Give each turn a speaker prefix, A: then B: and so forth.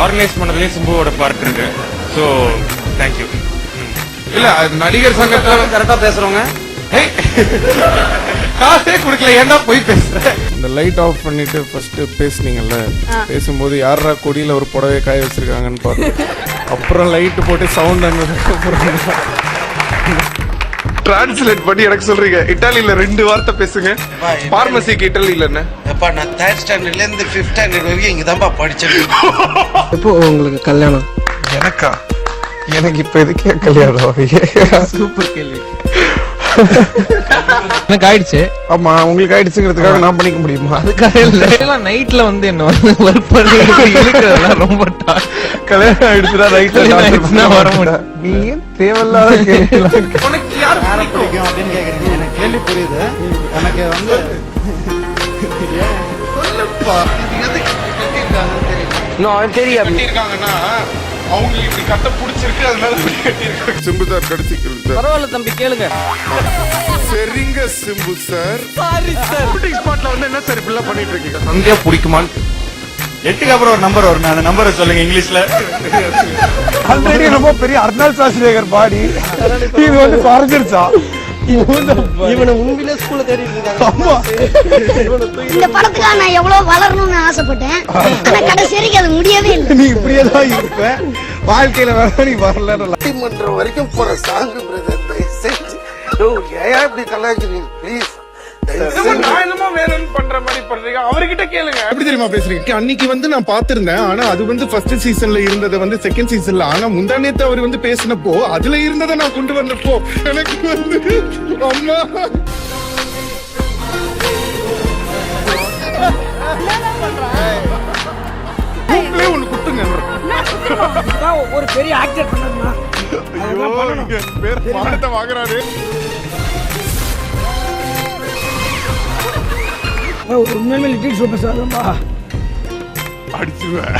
A: Organise பண்ணதுலயும் சிம்புவோட part இருக்கு. So thank you.
B: இல்ல நடிகர் சங்கத்துல
C: கரெக்டா பேசுறவங்க
B: காசே குடுக்கல, ஏன்டா போய் பேசுற?
D: இந்த லைட் ஆஃப் பண்ணிட்டு ஃபர்ஸ்ட் பேசுனீங்கல்ல, பேசும்போது யாரா கொடியில ஒரு புடவை காய வச்சிருக்காங்கன்னு பார்த்து அப்புறம் லைட் போட்டு சவுண்ட் அப்புறம்
B: டிரான்ஸ்லேட் பண்ணி எனக்கு சொல்றீங்க. இட்டாலியில 2 வார்த்தை பேசுங்க. பார்மசிக்கு இட்டாலியில என்ன?
C: எப்பா நான் 3rd ஸ்டாண்டர்ட்ல இருந்து 5th ஸ்டாண்டர்ட் வரைக்கும் இங்க தான்ப்பா படிச்சேன்.
E: எப்போ உங்களுக்கு கல்யாணம்?
D: எனக்கா? எனக்கு இப்ப எதுக்கே கல்யாணம்?
E: சூப்பர் கேள்வி.
F: எனக்கு ஆயிடுச்சு.
D: ஆமா, உங்களுக்கு ஆயிடுச்சுங்கிறதுக்காக நான் பண்ணிக்க முடியுமா?
F: அதுக்காக இல்ல, நைட்ல வந்து என்ன ஒர்க் பண்ணி இருக்கிறதெல்லாம் ரொம்ப
D: கல்யாணம் ஆயிடுச்சுன்னா
F: ஆயிடுச்சுன்னா வர முடியும்.
D: நீ ஏன் தேவையில்லாத கேள்வி?
B: உனக்கு யார்
C: பிடிக்கும் அப்படின்னு கேக்குறீங்க. எனக்கு கேள்வி புரியுது. எனக்கு வந்து
B: சொல்லுப்பா, இது எதுக்கு கட்டியிருக்காங்கன்னு தெரியல.
E: இன்னும் தெரியும்.
B: கட்டியிருக்காங்கன்னா அவங்களுக்கு இப்படி கட்ட பிடிச்சிருக்கு, அதனால கட்டியிருக்காங்க. சிம்பு சார் கடைசி கேள்வி சார்.
F: பரவாயில்ல தம்பி, கேளுங்க.
B: சரிங்க Simbu sir.
F: Sorry sir.
B: Shooting ஸ்பாட்ல வந்து என்ன சார் இப்படிலாம் பண்ணிட்டு இருக்கீங்க? சந்தியா பிடிக்குமான்னு
A: 8க்கு அப்புறம் ஒரு நம்பர் வரும். அந்த நம்பரை சொல்லுங்க இங்கிலீஷ்ல.
D: ஆல்ரெடி ரொம்ப பெரிய அர்னால் சாஸ்திரேகர் பாடி இது வந்து குறைஞ்சிருச்சா?
E: இவனை உண்மையிலே ஸ்கூல்ல தேடிட்டு இருக்காங்க.
G: இந்த படத்துக்காக நான் எவ்வளவு வளரணும்னு ஆசைப்பட்டேன். ஆனா கடைசி வரைக்கும் அது முடியவே இல்லை.
D: நீ இப்படியே தான் இருப்ப வாழ்க்கையில, வேற நீ வரல.
C: பட்டிமன்றம் வரைக்கும் போற சாங் பிரதர், தயவு செஞ்சு ஏன் இப்படி கலாய்க்கிறீங்க ப்ளீஸ்.
B: நான் என்னமோ வேணும்னு பண்ற மாதிரி பண்றீங்க. அவர்கிட்ட கேளுங்க. எப்படி தெரியுமா பேசுறீங்க? அன்னைக்கு வந்து நான் பாத்திருந்தேன். ஆனா அது வந்து ஃபர்ஸ்ட் சீசன்ல இருந்ததை வந்து செகண்ட் சீசன்ல, ஆனா முந்தா நேத்து அவர் வந்து பேசினப்போ அதுல இருந்ததை நான் கொண்டு வந்தப்போ எனக்கு வந்து அம்மா ஒண்ணு குத்துங்க.
E: ஒரு பெரிய ஆக்டர் பண்ணணுமா?
B: ஐயோ, இங்க பேர் பாடத்தை வாங்குறாரு.
E: உண்மையிலே லிட்டில் சூப்பர் ஸ்டார் தான்
B: அடிச்சுவேன்.